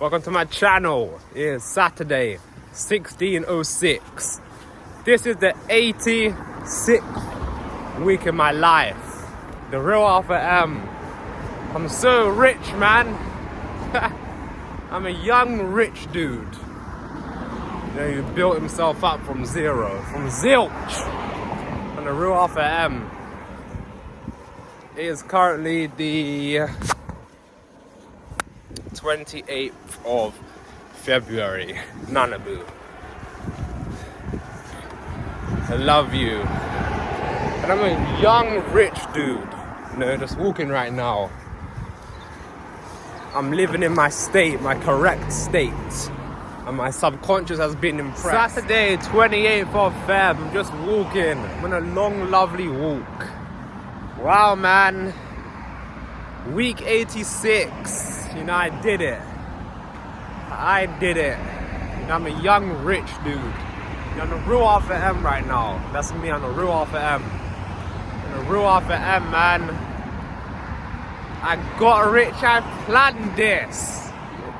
Welcome to my channel. It is Saturday, 1606. This is the 86th week in my life. The real Alpha M. I'm so rich, man. I'm a young rich dude. You know, he built himself up from zero, from zilch. And the real Alpha M. It is currently the 28th of February. Nanabu. I love you. And I'm a young, rich dude. You know, just walking right now. I'm living in my state, my correct state. And my subconscious has been impressed. Saturday, 28th of Feb. I'm just walking. I'm on a long, lovely walk. Wow, man. Week 86. You know, I did it. I did it. You know, I'm a young, rich dude. You know, I'm the real Alpha M right now. That's me, I'm the real Alpha M. I'm the real Alpha M, man. I got rich, I planned this.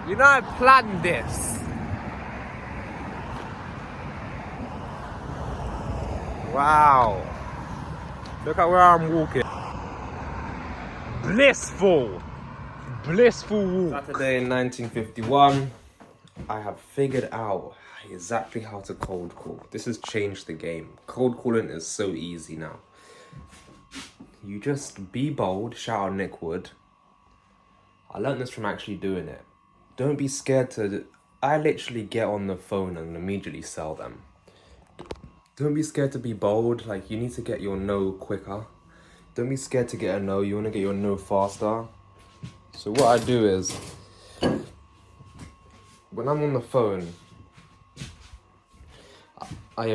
You know, I planned this. Wow. Look at where I'm walking. Blissful. Blissful walk. Saturday in 1951, I have figured out exactly how to cold call. This has changed the game. Cold calling is so easy now. You just be bold, shout out Nick Wood. I learned this from actually doing it. Don't be scared to... I literally get on the phone and immediately sell them. Don't be scared to be bold. Like, you need to get your no quicker. Don't be scared to get a no. You want to get your no faster. So what I do is, when I'm on the phone, I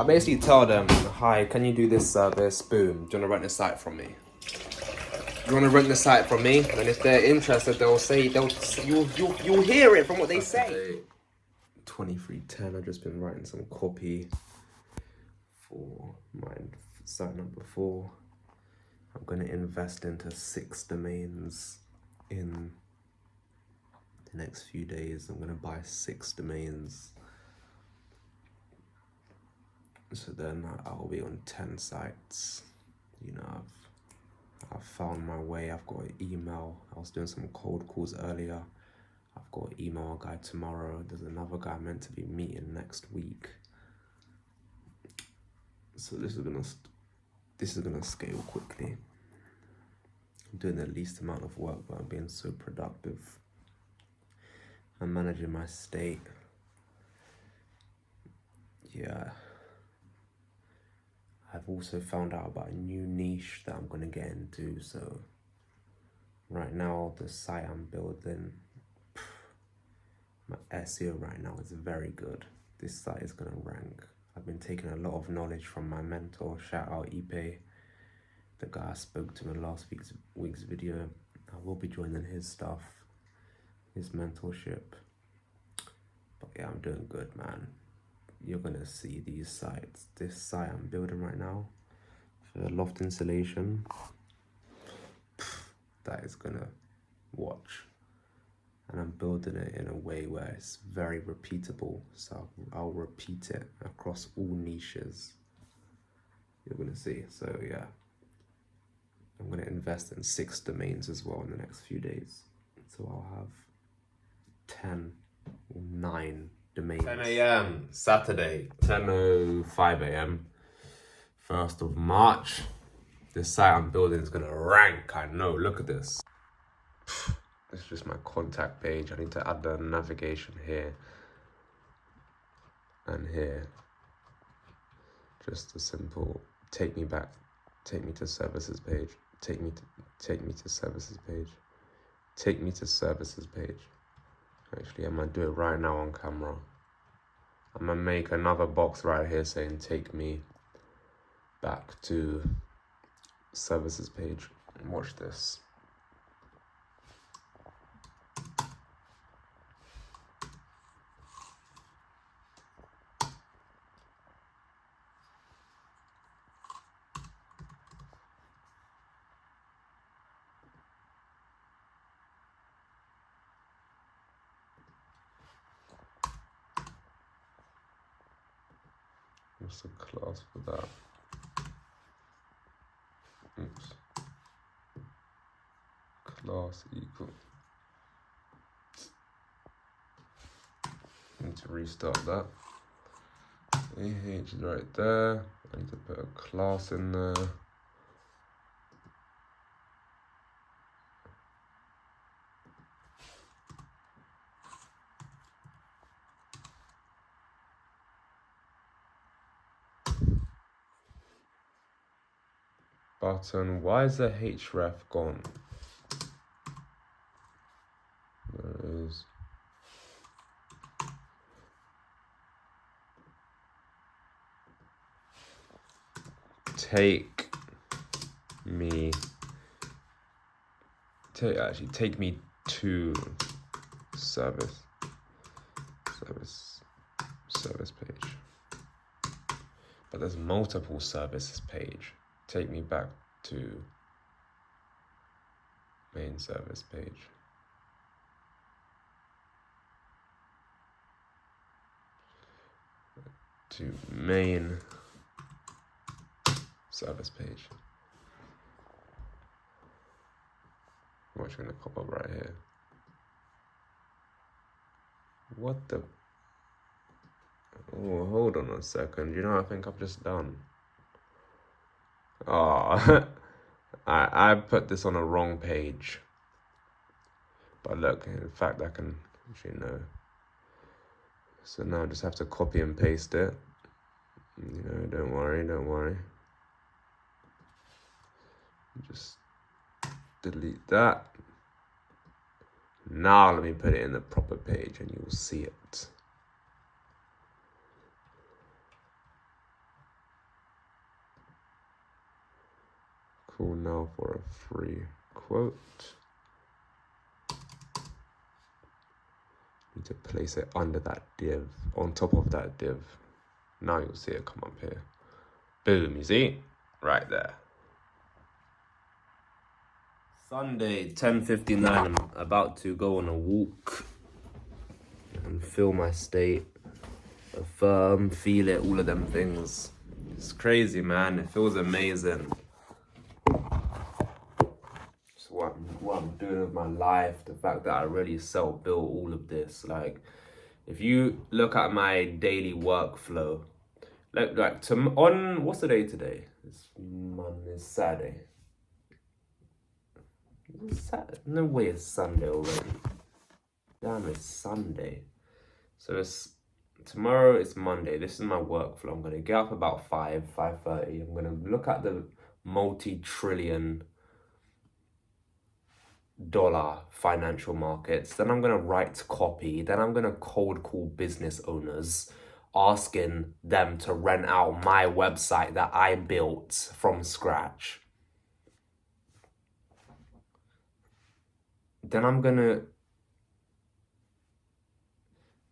basically tell them, hi, can you do this service? Boom. Do you want to rent the site from me? You want to rent the site from me? And if they're interested, you'll hear it from what they say. 2310, I've just been writing some copy for my site number 4. I'm going to invest into 6 domains in the next few days. I'm going to buy 6 domains. So then I'll be on 10 sites. You know, I've found my way. I've got an email. I was doing some cold calls earlier. I've got an email guy tomorrow. There's another guy meant to be meeting next week. So this is gonna scale quickly. I'm doing the least amount of work, but I'm being so productive. I'm managing my state. Yeah. I've also found out about a new niche that I'm gonna get into. So right now, the site I'm building, my SEO right now is very good. This site is gonna rank. I've been taking a lot of knowledge from my mentor. Shout out Ipe, the guy I spoke to in last week's video. I will be joining his stuff, his mentorship. But yeah, I'm doing good, man. You're gonna see these sites. This site I'm building right now for the loft insulation, that is gonna watch. And I'm building it in a way where it's very repeatable. So I'll repeat it across all niches. You're gonna see. So yeah, I'm gonna invest in 6 domains as well in the next few days. So I'll have 10 or 9 domains. 10 a.m. Saturday, 10:05 a.m. 1st of March. This site I'm building is gonna rank. I know. Look at this. This is just my contact page. I need to add the navigation here and here. Just a simple take me to services page. Take me to services page. Take me to services page. Actually, I'm gonna do it right now on camera. I'm gonna make another box right here saying take me back to services page. Watch this. What's the class for that? Oops. Class equal. Need to restart that. AH is right there. I need to put a class in there. Button. Why is the href gone? There it is. Take me to service page. But there's multiple services page. Take me back to main service page. To main service page. What's gonna pop up right here? What the? Oh, hold on a second. You know, I think I've just done. Oh, I put this on a wrong page. But look, in fact, I can actually know. So now I just have to copy and paste it. You know, don't worry. Just delete that. Now let me put it in the proper page and you'll see it. Cool, now for a free quote. Need to place it under that div, on top of that div. Now you'll see it come up here. Boom, you see? Right there. Sunday, 10:59, I'm about to go on a walk and feel my state, affirm, feel it, all of them things. It's crazy, man. It feels amazing. It's what I'm doing with my life, the fact that I really self-built all of this. Like, if you look at my daily workflow, on, what's the day today? It's Monday, Saturday. No way it's Sunday already. Damn, it's Sunday. So tomorrow is Monday. This is my workflow. I'm gonna get up about 5:30. I'm gonna look at the multi-trillion dollar financial markets. Then I'm gonna write copy. Then I'm gonna cold call business owners, asking them to rent out my website that I built from scratch. Then I'm gonna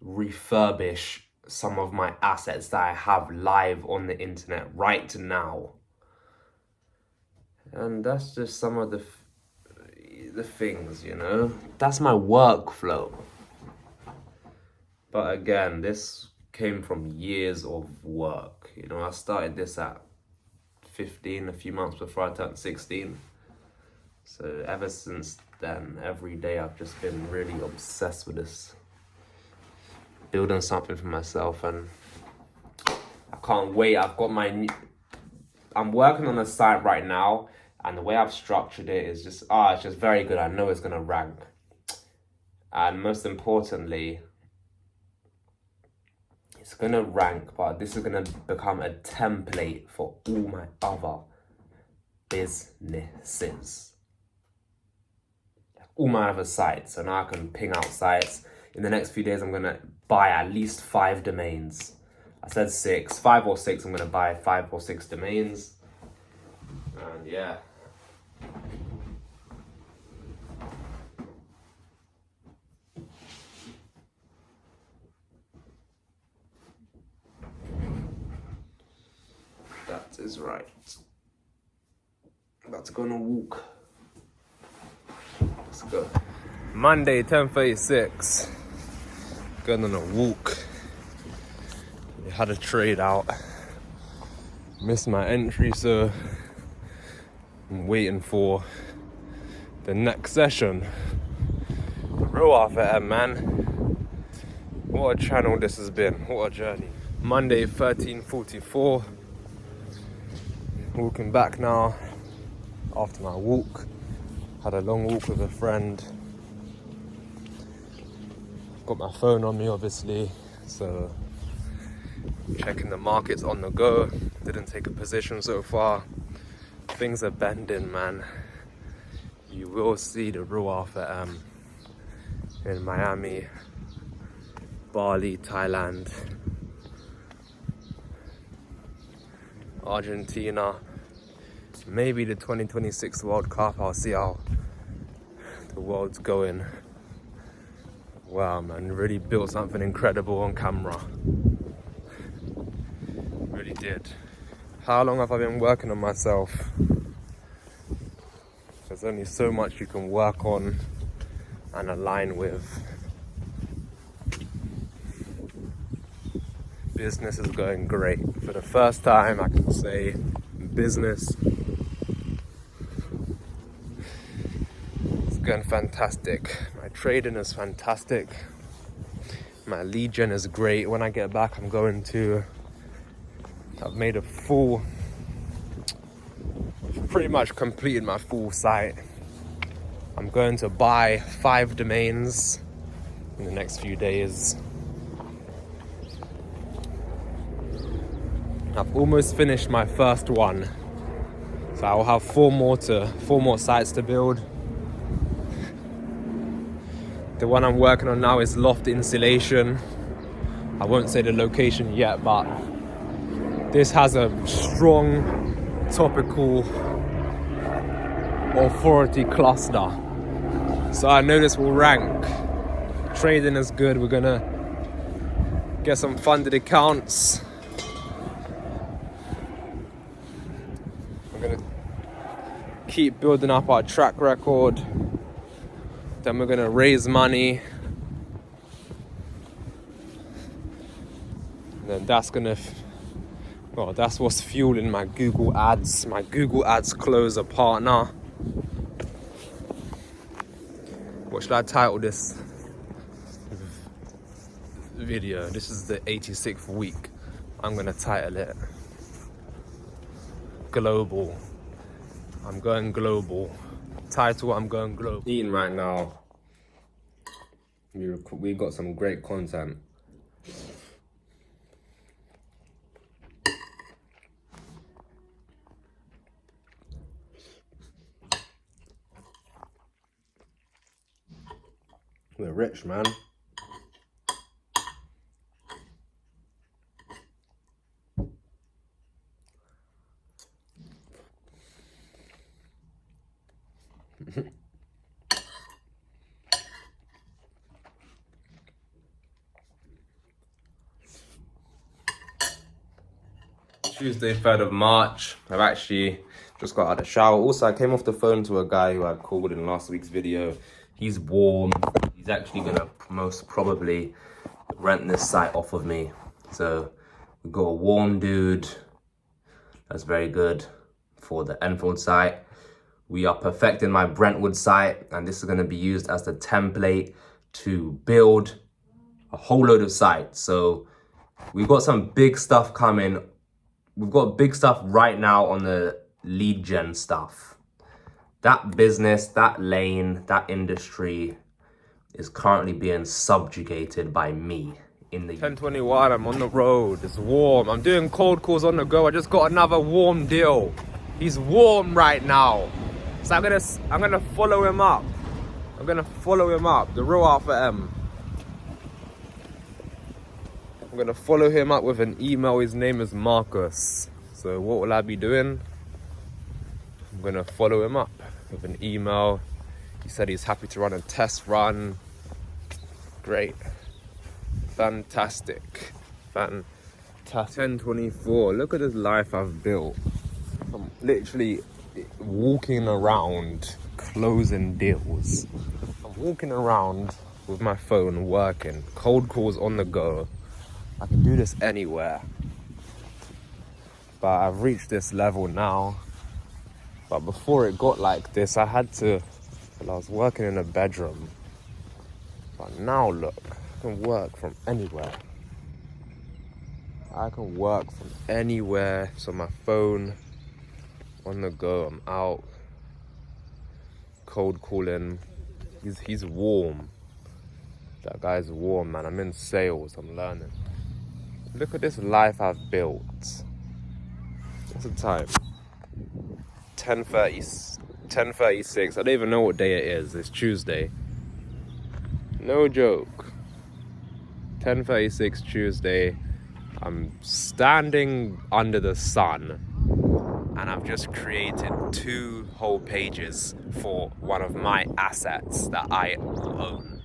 refurbish some of my assets that I have live on the internet right now. And that's just some of the things, you know? That's my workflow. But again, this came from years of work. You know, I started this at 15, a few months before I turned 16. So ever since then, every day I've just been really obsessed with this, building something for myself, and I can't wait. I'm working on a site right now, and the way I've structured it is just, it's just very good. I know it's gonna rank. And most importantly, it's gonna rank, but this is gonna become a template for all my other businesses. All my other sites. So now I can ping out sites. In the next few days, I'm gonna buy at least 5 domains. I said 6, 5 or 6. I'm gonna buy 5 or 6 domains. And yeah. That is right. About to go on a walk. Let's go. Monday, 10:36. Going on a walk. We had a trade out. Missed my entry, so I'm waiting for the next session. Real FM, man. What a channel this has been. What a journey. Monday, 13:44. Walking back now after my walk. Had a long walk with a friend. Got my phone on me, obviously, so checking the markets on the go. Didn't take a position so far. Things are bending, man. You will see the real Alpha M in Miami, Bali, Thailand, Argentina, maybe the 2026 World Cup. I'll see how the world's going. Wow, man, really built something incredible on camera. Really did. How long have I been working on myself? There's only so much you can work on and align with. Business is going great. For the first time, I can say business is going fantastic. My trading is fantastic. My lead gen is great. When I get back, I've made a full, pretty much completed my full site. I'm going to buy 5 domains in the next few days. I've almost finished my first one, so I'll have 4 more sites to build. The one I'm working on now is loft insulation. I won't say the location yet, but this has a strong topical authority cluster, so I know this will rank. Trading is good. We're gonna get some funded accounts. We're gonna keep building up our track record. Then we're gonna raise money. And then that's what's fueling my Google Ads. My Google Ads Closer partner. What should I title this video? This is the 86th week. I'm gonna title it Global. I'm going global. Title, I'm going global. Eating right now. We got some great content. We're rich, man. Tuesday, 3rd of March. I've actually just got out of the shower. Also, I came off the phone to a guy who I called in last week's video. He's warm. He's actually gonna most probably rent this site off of me. So we've got a warm dude. That's very good for the Enfield site. We are perfecting my Brentwood site, and this is gonna be used as the template to build a whole load of sites. So we've got some big stuff coming. We've got big stuff right now on the lead gen stuff. That business, that lane, that industry is currently being subjugated by me. In the 10:21, I'm on the road. It's warm. I'm doing cold calls on the go. I just got another warm deal. He's warm right now. So I'm gonna follow him up. The real Alpha M. I'm gonna follow him up with an email. His name is Marcus. So what will I be doing? I'm gonna follow him up with an email. He said he's happy to run a test run. Great. Fantastic. 10:24. Look at this life I've built. I'm literally walking around closing deals. I'm walking around with my phone working. Cold calls on the go. I can do this anywhere. but I've reached this level now. But before it got like this, I was working in a bedroom. But now look, I can work from anywhere. I can work from anywhere. So my phone, on the go, I'm out, cold calling. He's warm. That guy's warm, man. I'm in sales, I'm learning. Look at this life I've built. What's the time? 10:36. I don't even know what day it is. It's Tuesday. No joke. 10:36 Tuesday. I'm standing under the sun and I've just created 2 whole pages for one of my assets that I own.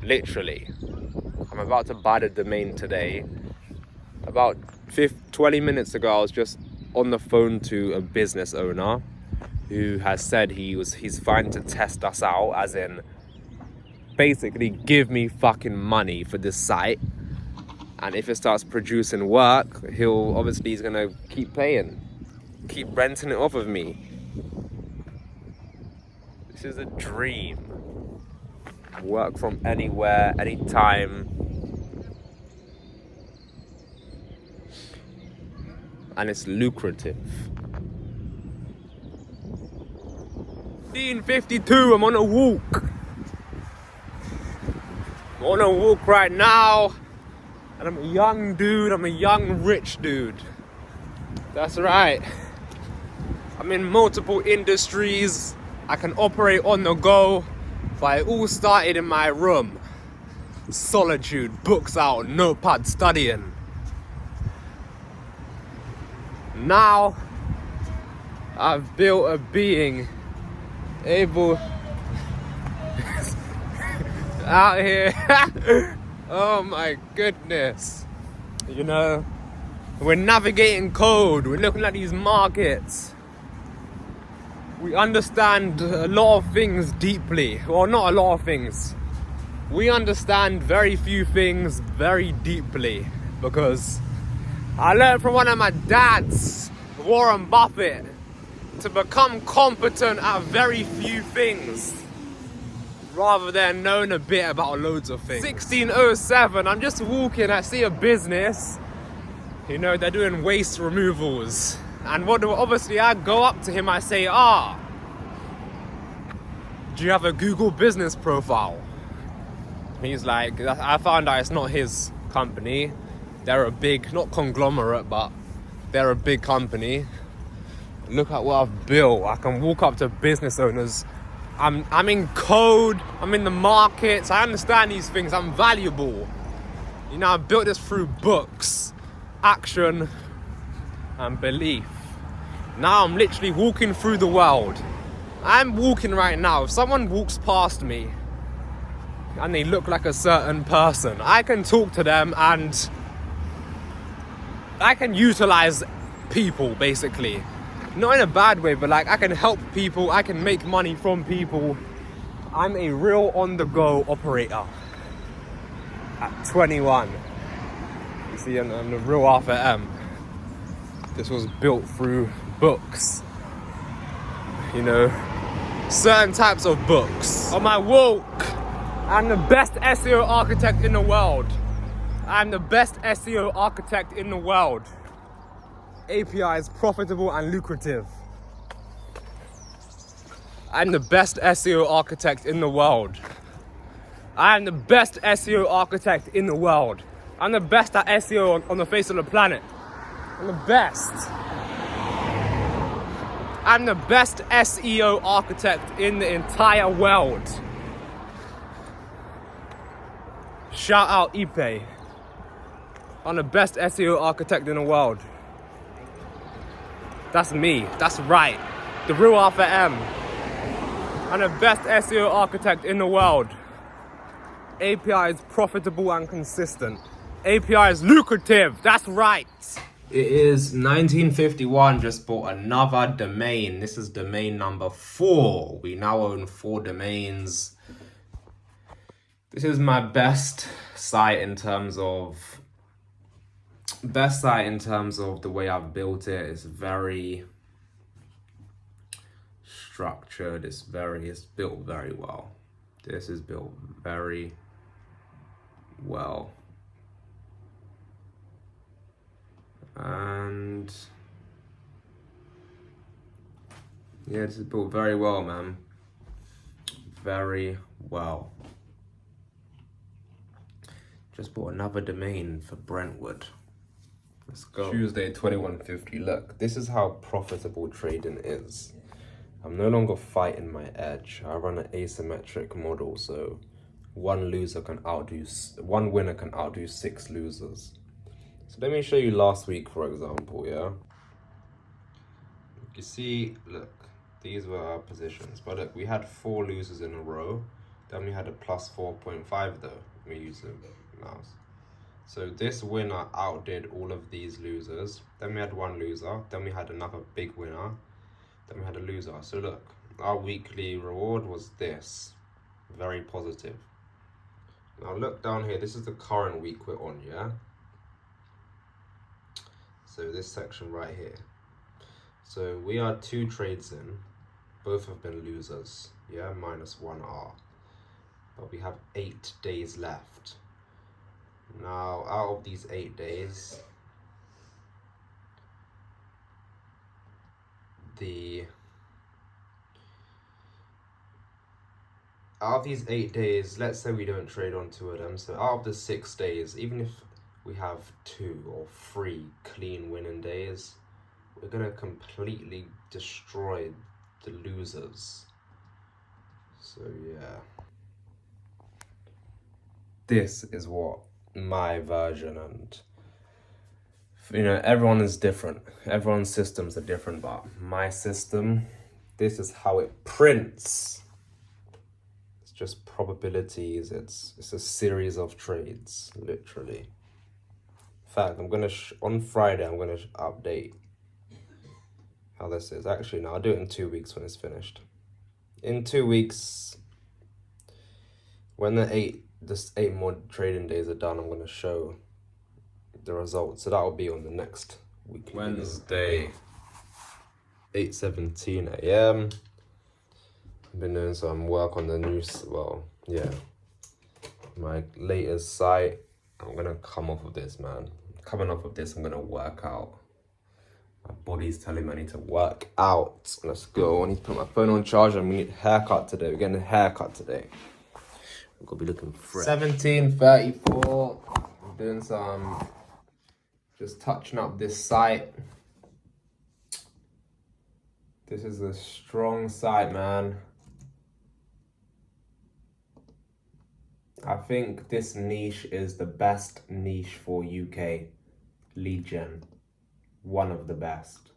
Literally. I'm about to buy the domain today. About 20 minutes ago, I was just on the phone to a business owner who has said he's fine to test us out, as in basically give me fucking money for this site, and if it starts producing work, he's gonna keep paying, keep renting it off of me. This is a dream. Work from anywhere, anytime. And it's lucrative. 15:52, I'm on a walk. I'm on a walk right now. And I'm a young dude, I'm a young rich dude. That's right. I'm in multiple industries. I can operate on the go. But it all started in my room. Solitude, books out, notepad studying. Now, I've built a being able out here. Oh my goodness. You know, we're navigating code. We're looking at these markets. We understand a lot of things deeply. Well, not a lot of things. We understand very few things very deeply, because I learned from one of my dads, Warren Buffett, to become competent at very few things rather than knowing a bit about loads of things. 1607, I'm just walking, I see a business, you know, they're doing waste removals. And obviously I go up to him, I say, do you have a Google business profile? He's like, I found out it's not his company. They're a big, not conglomerate, but they're a big company. Look at what I've built. I can walk up to business owners. I'm in code, I'm in the markets, I understand these things, I'm valuable. You know, I built this through books, action, and belief. Now I'm literally walking through the world. I'm walking right now. If someone walks past me and they look like a certain person, I can talk to them and I can utilize people, basically. Not in a bad way, but like I can help people, I can make money from people. I'm a real on-the-go operator at 21. You see, I'm the real Arthur M. This was built through books. You know, certain types of books. On my walk, I'm the best SEO architect in the world. I'm the best SEO architect in the world. API is profitable and lucrative. I'm the best SEO architect in the world. I'm the best SEO architect in the world. I'm the best at SEO on the face of the planet. I'm the best. I'm the best SEO architect in the entire world. Shout out Ipe. I'm the best SEO architect in the world. That's me. That's right. The real Arthur M. I'm the best SEO architect in the world. API is profitable and consistent. API is lucrative. That's right. It is 1951. Just bought another domain. This is domain number 4. We now own 4 domains. This is my best site in terms of best site in terms of the way I've built it. It's very structured. It's built very well. This is built very well. And yeah, this is built very well, man. Very well. Just bought another domain for Brentwood. Let's go. Tuesday 2150. Look, this is how profitable trading is. I'm no longer fighting my edge. I run an asymmetric model, so one winner can outdo 6 losers. So let me show you last week, for example, yeah? You see, look, these were our positions. But look, we had 4 losers in a row. Then we had a plus 4.5 though. Let me use the mouse. So this winner outdid all of these losers. Then we had 1 loser. Then we had another big winner. Then we had a loser. So look, our weekly reward was this. Very positive. Now look down here. This is the current week we're on, yeah? So this section right here. So we are 2 trades in. Both have been losers, yeah? Minus 1R. But we have 8 days left. Now, out of these 8 days, let's say we don't trade on 2 of them. So out of the 6 days, even if we have 2 or 3 clean winning days, we're gonna completely destroy the losers. So yeah. This is what my version, and you know, everyone is different. Everyone's systems are different, but my system, this is how it prints. It's just probabilities. It's a series of trades, literally. In fact, I'm gonna on Friday I'm gonna update how this is. Actually, no, I'll do it in 2 weeks when it's finished. In 2 weeks, when the 8 more trading days are done, I'm gonna show the results. So that'll be on the next week. Wednesday, 8:17 a.m. I've been doing some work on the news. Well, yeah, my latest site. I'm gonna come off of this, man. Coming off of this, I'm gonna work out. My body's telling me I need to work out. Let's go. I need to put my phone on charge, and we need a haircut today. We're getting a haircut today. We're gonna be looking fresh. 17:34. I'm doing some, just touching up this site. This is a strong site, man. I think this niche is the best niche for UK lead gen. One of the best.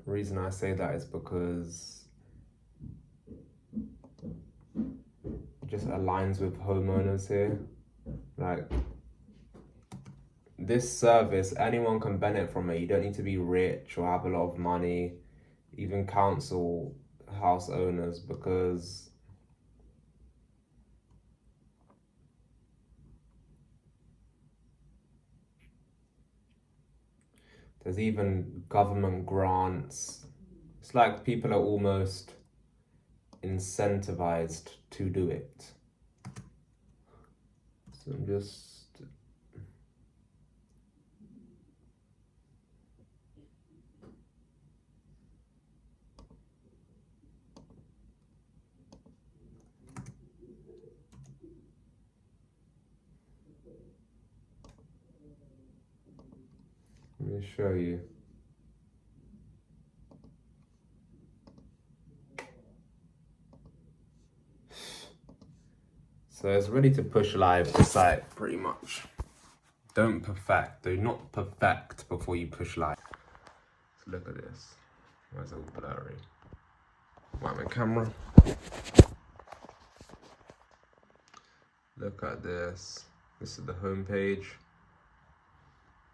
The reason I say that is because it just aligns with homeowners here. Like, this service, anyone can benefit from it. You don't need to be rich or have a lot of money, even council house owners, because there's even government grants. It's like people are almost incentivized to do it. So I'm just... let me show you. So it's ready to push live the site, pretty much. Do not perfect before you push live. So look at this. Where's all blurry? Right, my camera. Look at this. This is the home page.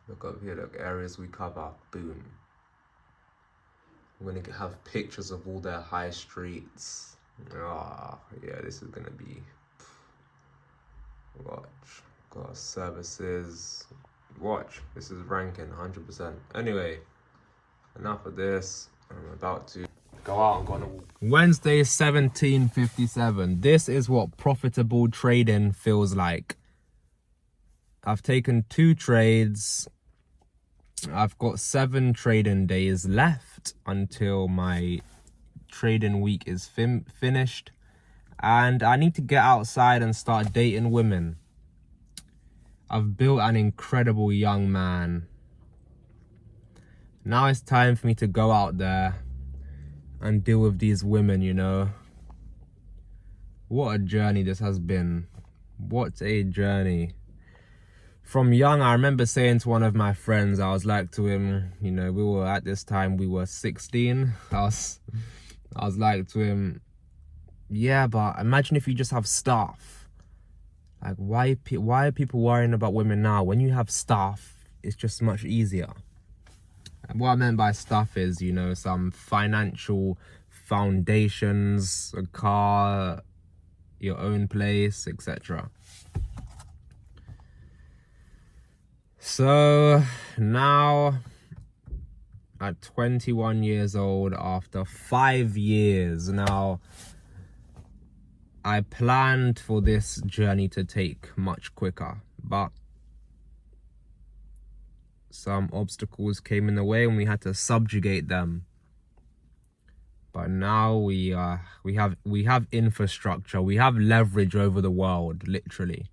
Look up here, look, areas we cover, boom. We're gonna have pictures of all their high streets. Ah, yeah, this is gonna be, watch. Got services, Watch, this is ranking 100%. Anyway, enough of this. I'm about to go out and go on a walk. Wednesday, 17:57. This is what profitable trading feels like. I've taken 2 trades. I've got 7 trading days left until my trading week is finished. And I need to get outside and start dating women. I've built an incredible young man. Now it's time for me to go out there and deal with these women, you know. What a journey this has been. What a journey. From young, I remember saying to one of my friends, I was like to him, you know, we were 16. I was like to him, yeah, but imagine if you just have staff. Like, why are people worrying about women now? When you have staff, it's just much easier. And what I meant by stuff is, you know, some financial foundations, a car, your own place, etc. So now, at 21 years old, after 5 years now, I planned for this journey to take much quicker, but some obstacles came in the way and we had to subjugate them. But now we have infrastructure, we have leverage over the world, literally.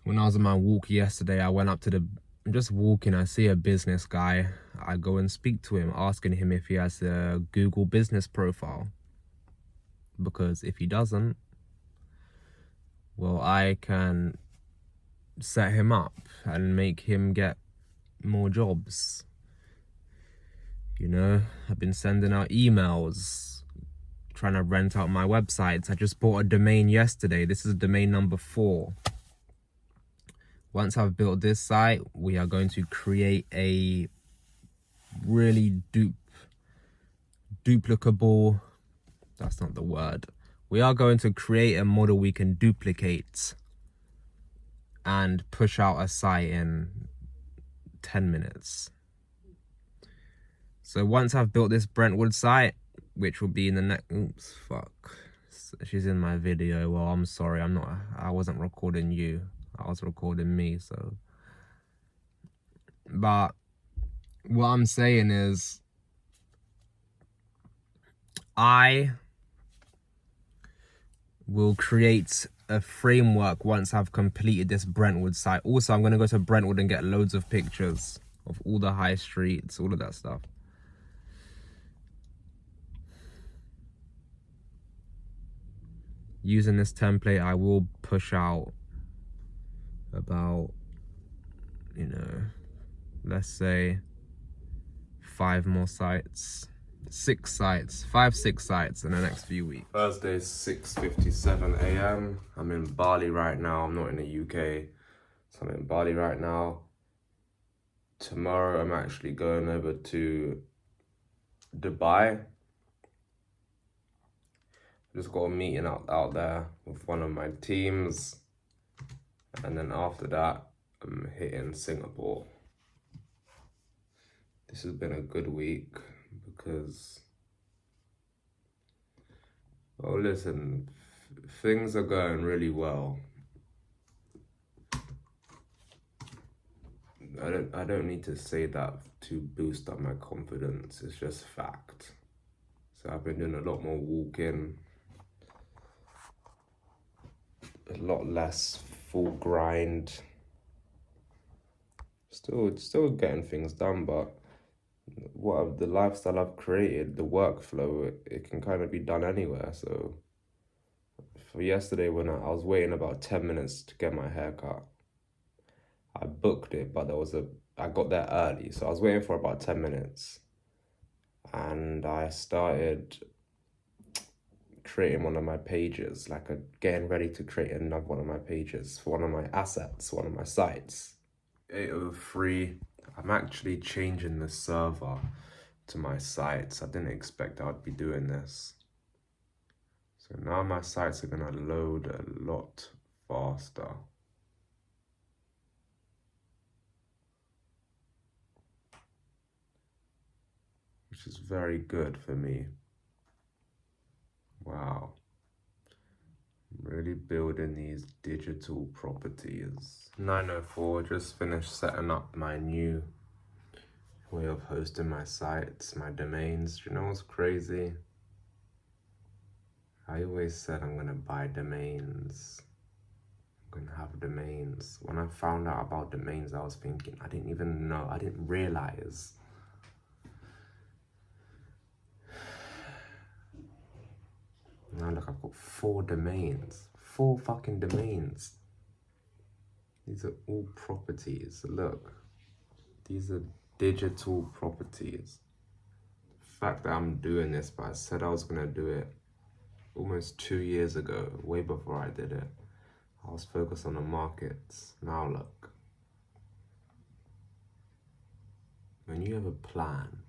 When I was on my walk yesterday, I went up to I'm just walking, I see a business guy. I go and speak to him, asking him if he has a Google business profile. Because if he doesn't, well, I can set him up and make him get more jobs. You know, I've been sending out emails, trying to rent out my websites. I just bought a domain yesterday. This is domain number 4. Once I've built this site, we are going to create a really duplicable, that's not the word. We are going to create a model we can duplicate and push out a site in 10 minutes. So once I've built this Brentwood site, which will be in the next, oops, fuck. She's in my video. Well, I'm sorry, I wasn't recording you. I was recording me, so. But what I'm saying is, I will create a framework once I've completed this Brentwood site. Also, I'm going to go to Brentwood and get loads of pictures of all the high streets, all of that stuff. Using this template, I will push out about, you know, let's say 5 more sites. 6 sites, 5-6 sites in the next few weeks. Thursday, 6:57 a.m. I'm in Bali right now. I'm not in the UK, so I'm in Bali right now. Tomorrow, I'm actually going over to Dubai. Just got a meeting out there with one of my teams, and then after that, I'm hitting Singapore. This has been a good week. Because, oh, listen, things are going really well. I don't need to say that to boost up my confidence. It's just fact. So I've been doing a lot more walking, a lot less full grind. Still getting things done, but the lifestyle I've created, the workflow, it can kind of be done anywhere. So for yesterday, when I was waiting about 10 minutes to get my hair cut, I booked it, but I got there early, so I was waiting for about 10 minutes, and I started creating one of my pages, getting ready to create another one of my pages for one of my assets, one of my sites. 8:03. I'm actually changing the server to my sites. I didn't expect I'd be doing this. So now my sites are gonna load a lot faster. which is very good for me. Wow. I'm really building these digital properties. 9:04, just finished setting up my new way of hosting my sites, my domains. Do you know what's crazy? I always said I'm gonna buy domains. I'm gonna have domains. When I found out about domains, I was thinking, I didn't even know, I didn't realize. Now look, I've got 4 domains. 4 fucking domains. These are all properties. Look, these are digital properties. The fact that I'm doing this, but I said I was gonna do it almost 2 years ago, way before I did it. I was focused on the markets. Now look, when you have a plan,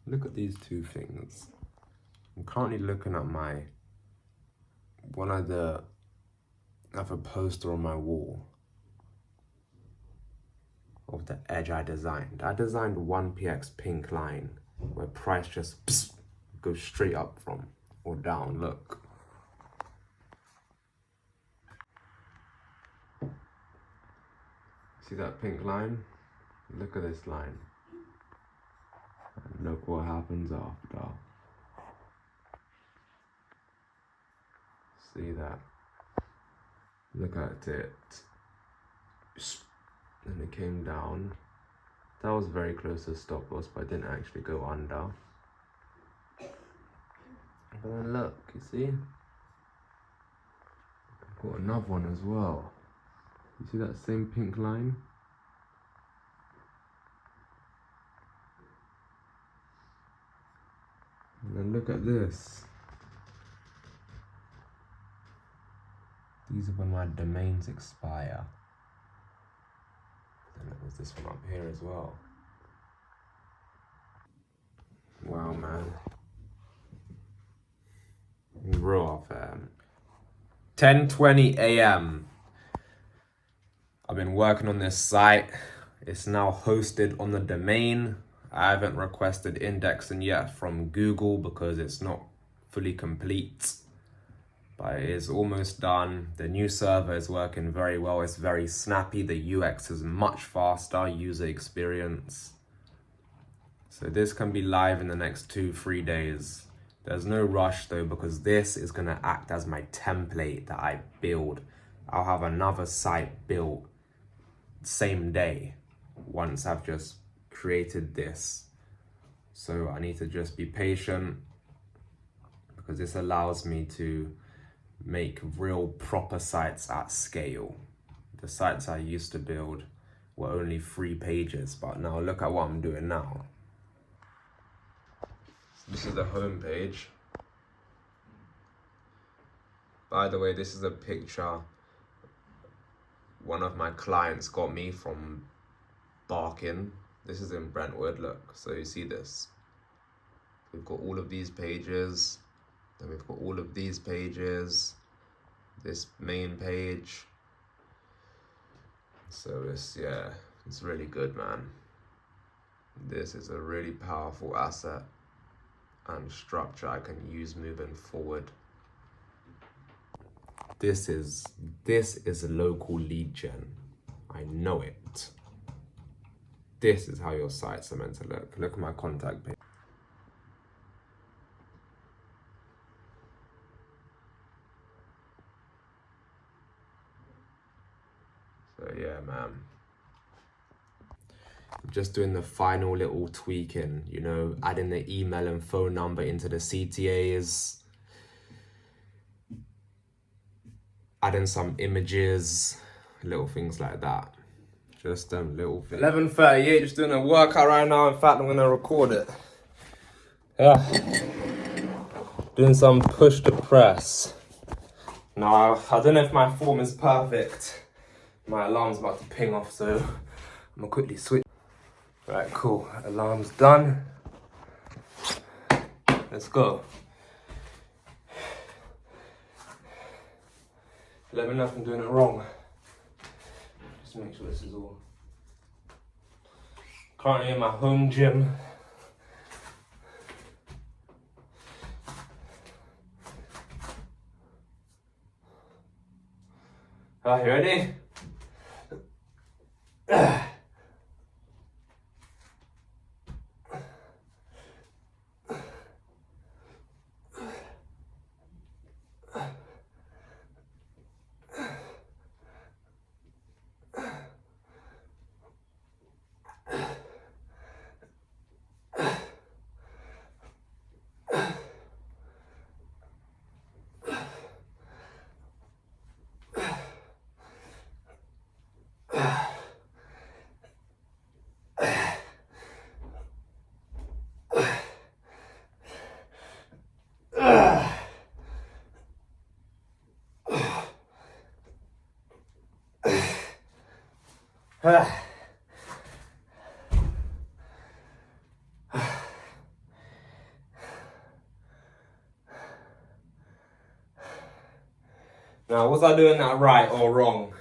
look at these 2 things. I'm currently looking at I have a poster on my wall of the edge I designed. I designed 1px pink line where price just goes straight up from or down. Look. See that pink line? Look at this line. And look what happens after. See that? Look at it. And it came down. That was very close to stop loss, but I didn't actually go under. But then look, you see? I've got another one as well. You see that same pink line? And then look at this. These are when my domains expire. And there's this one up here as well. Wow, man. Raw, fam. 10:20 a.m. I've been working on this site. It's now hosted on the domain. I haven't requested indexing yet from Google because it's not fully complete. But it is almost done. The new server is working very well. It's very snappy. The UX is much faster, user experience. So this can be live in the next 2-3 days. There's no rush though, because this is gonna act as my template that I build. I'll have another site built same day once I've just created this. So I need to just be patient because this allows me to make real proper sites at scale. The sites I used to build were only 3 pages, but now look at what I'm doing now. This is the home page. By the way, this is a picture one of my clients got me from Barking. This is in Brentwood, look. So you see this. We've got all of these pages. Then we've got all of these pages. This main page. So it's really good, man. This is a really powerful asset and structure I can use moving forward. This is a local lead gen. I know it. This is how your sites are meant to look. Look at my contact page. So yeah, man. I'm just doing the final little tweaking, you know, adding the email and phone number into the CTAs, adding some images, little things like that. Just little things. 11:38, just doing a workout right now. In fact, I'm gonna record it. Yeah. Doing some push to press. Now, I don't know if my form is perfect. My alarm's about to ping off, so I'm gonna quickly switch. Right, cool. Alarm's done. Let's go. Let me know if I'm doing it wrong. Just make sure this is all. Currently in my home gym. Are you ready? Now, was I doing that right or wrong?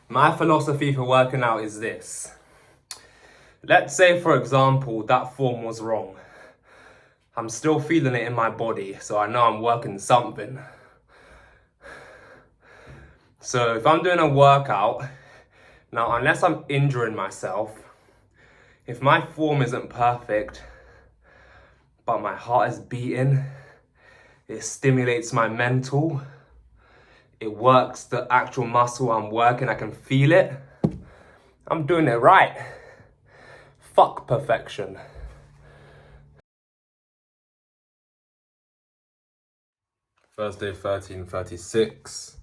My philosophy for working out is this. Let's say, for example, that form was wrong. I'm still feeling it in my body, so I know I'm working something. So if I'm doing a workout, now unless I'm injuring myself, if my form isn't perfect, but my heart is beating, it stimulates my mental, it works the actual muscle I'm working, I can feel it, I'm doing it right. Fuck perfection. Thursday 13:36.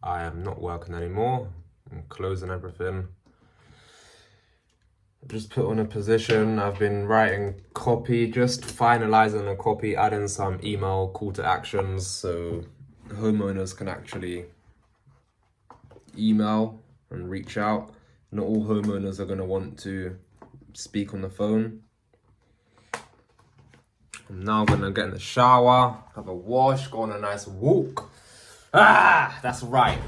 I am not working anymore. I'm closing everything. Just put on a position. I've been writing copy, just finalizing a copy, adding some email call to actions so homeowners can actually email and reach out. Not all homeowners are going to want to speak on the phone. I'm now going to get in the shower, have a wash, go on a nice walk. That's right.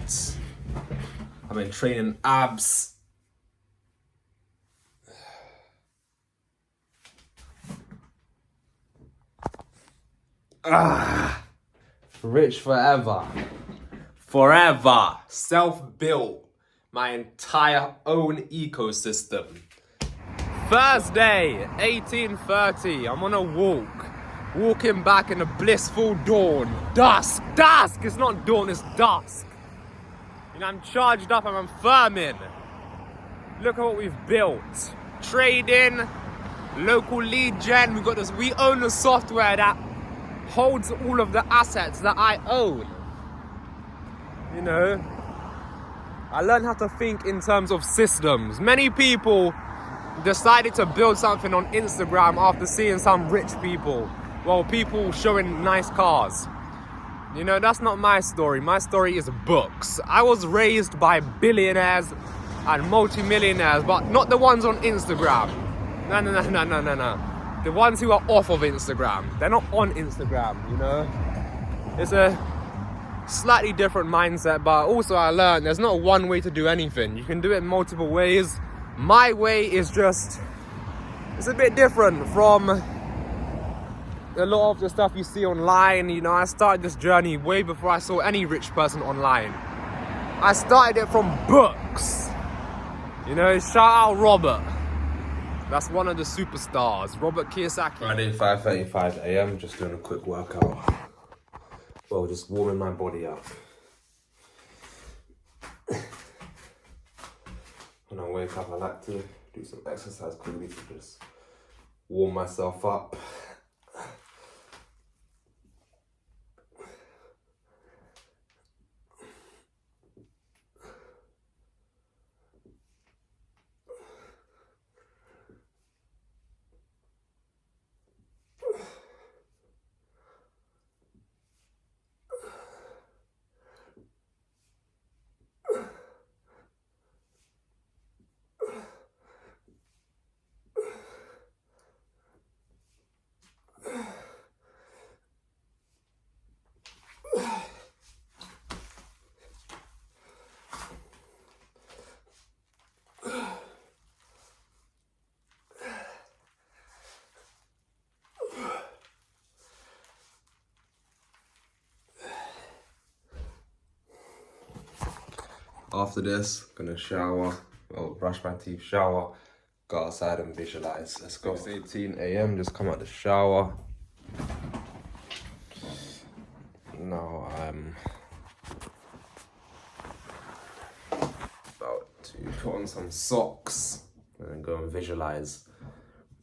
I've been training abs. Rich forever. Forever. Self-built. My entire own ecosystem. Thursday, 18:30. I'm on a walk. Walking back in the blissful dawn. Dusk. It's not dawn, it's dusk. And I'm charged up and I'm firming. Look at what we've built. Trading, local lead gen. We own the software that holds all of the assets that I own. You know, I learned how to think in terms of systems. Many people decided to build something on Instagram after seeing some rich people. Well, people showing nice cars. You know, that's not my story. My story is books. I was raised by billionaires and multimillionaires, but not the ones on Instagram. No. The ones who are off of Instagram. They're not on Instagram, you know? It's a slightly different mindset, but also I learned there's not one way to do anything. You can do it multiple ways. My way is just, it's a bit different from a lot of the stuff you see online. You know, I started this journey way before I saw any rich person online. I started it from books. You know, shout out Robert. That's one of the superstars, Robert Kiyosaki. Friday, 5:35 a.m. Just doing a quick workout. Well, just warming my body up. When I wake up, I like to do some exercise quickly to just warm myself up. after this, gonna shower, well, brush my teeth, shower, go outside and visualize. Let's go. 6:18 a.m. Just come out the shower. Now I'm about to put on some socks and then go and visualize.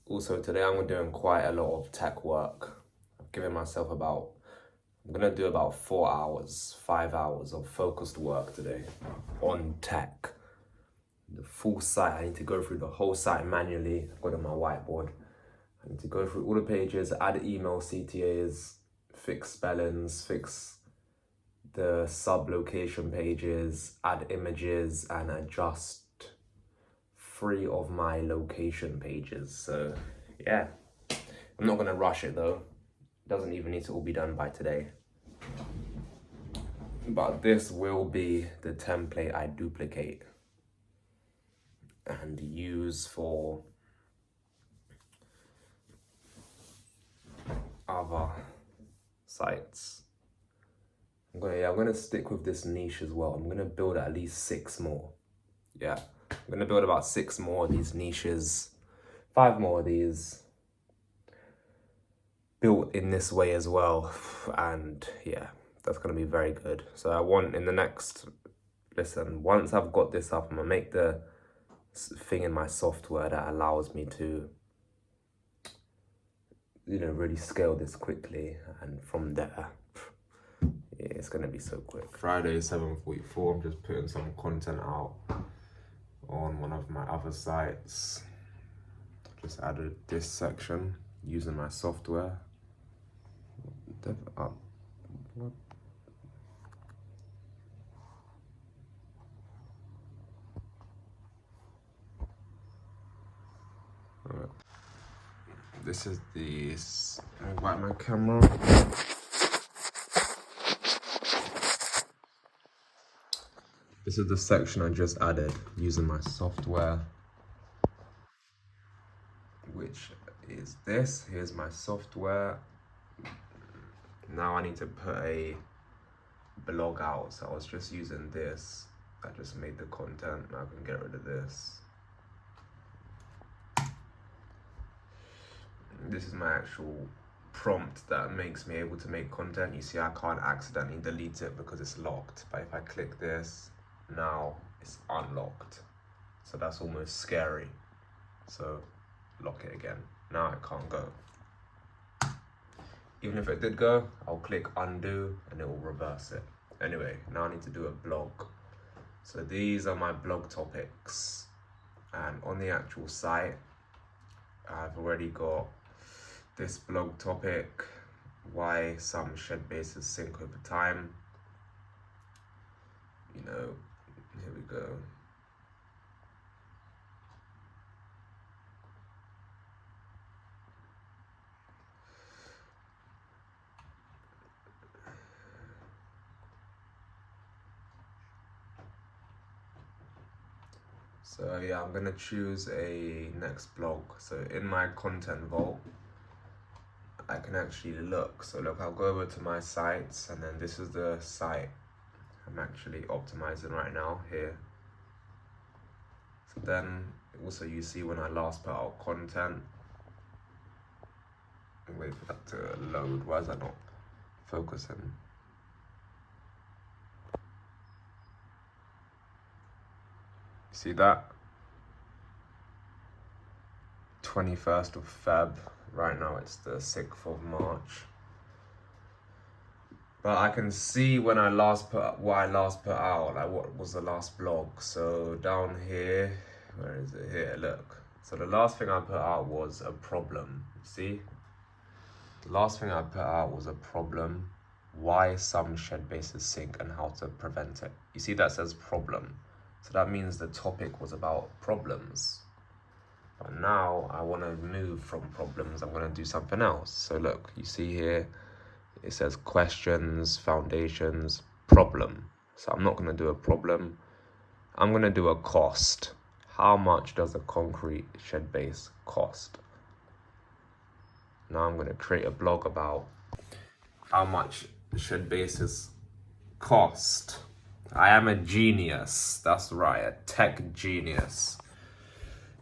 Also today I'm doing quite a lot of tech work. I've given myself I'm gonna do about 4 hours, 5 hours of focused work today on tech. The full site, I need to go through the whole site manually. I've got it on my whiteboard. I need to go through all the pages, add email CTAs, fix spellings, fix the sub-location pages, add images, and adjust 3 of my location pages. So yeah, I'm not gonna rush it though. It doesn't even need to all be done by today. But this will be the template I duplicate and use for other sites. I'm gonna stick with this niche as well. I'm gonna build at least 6 more. Yeah, I'm gonna build about 6 more of these niches, 5 more of these, built in this way as well. And yeah, that's gonna be very good. So I want in the next, once I've got this up, I'm gonna make the thing in my software that allows me to, really scale this quickly. And from there, yeah, it's gonna be so quick. Friday, 7:44, I'm just putting some content out on one of my other sites. Just added this section using my software. What? Alright. This is wipe my camera. This is the section I just added using my software, which is this. Here's my software. Now I need to put a blog out. So I was just using this. I just made the content. Now I can get rid of this. This is my actual prompt that makes me able to make content. You see, I can't accidentally delete it because it's locked. But if I click this, now it's unlocked. So that's almost scary. So lock it again. Now I can't go. Even if it did go, I'll click undo and it will reverse it. Anyway, now I need to do a blog. So these are my blog topics. And on the actual site, I've already got this blog topic, why some shed bases sink over time. Here we go. So yeah, I'm gonna choose a next blog. So in my content vault, I can actually look. So look, I'll go over to my sites, and then this is the site I'm actually optimizing right now here. So then also you see when I last put out content. Wait for that to load. Why is that not focusing? See that? 21st of Feb. Right now it's the 6th of March. But I can see when I last put out, like what was the last blog. So down here, where is it? Here, look. So the last thing I put out was a problem. See? The last thing I put out was a problem. Why some shed bases sink and how to prevent it. You see that says problem. So that means the topic was about problems. But now I want to move from problems. I'm going to do something else. So look, you see here, it says questions, foundations, problem. So I'm not going to do a problem. I'm going to do a cost. How much does a concrete shed base cost? Now I'm going to create a blog about how much shed bases cost. I am a genius. That's right, a tech genius.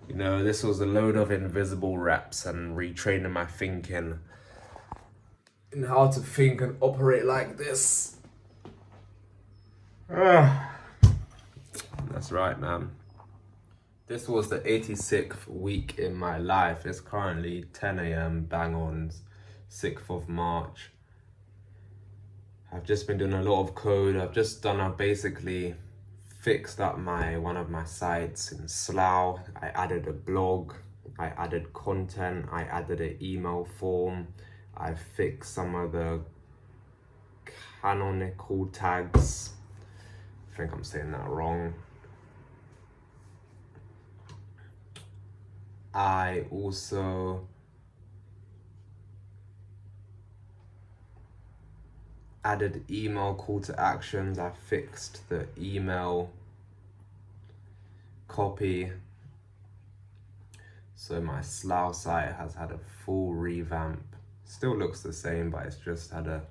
You know, this was a load of invisible reps and retraining my thinking in how to think and operate like this. That's right, man. This was the 86th week in my life. It's currently 10 a.m. bang on 6th of March. I've just been doing a lot of code. I've just basically fixed up one of my sites in Slough. I added a blog. I added content. I added an email form. I fixed some of the canonical tags. I think I'm saying that wrong. I also added email call to actions. I fixed the email copy. So my Slough site has had a full revamp. Still looks the same, but it's just had a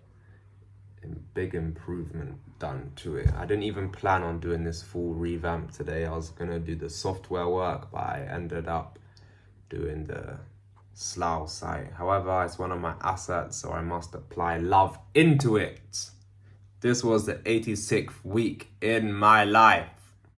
big improvement done to it. I didn't even plan on doing this full revamp today. I was gonna do the software work, but I ended up doing the Slough site. However, it's one of my assets, so I must apply love into it. This was the 86th week in my life.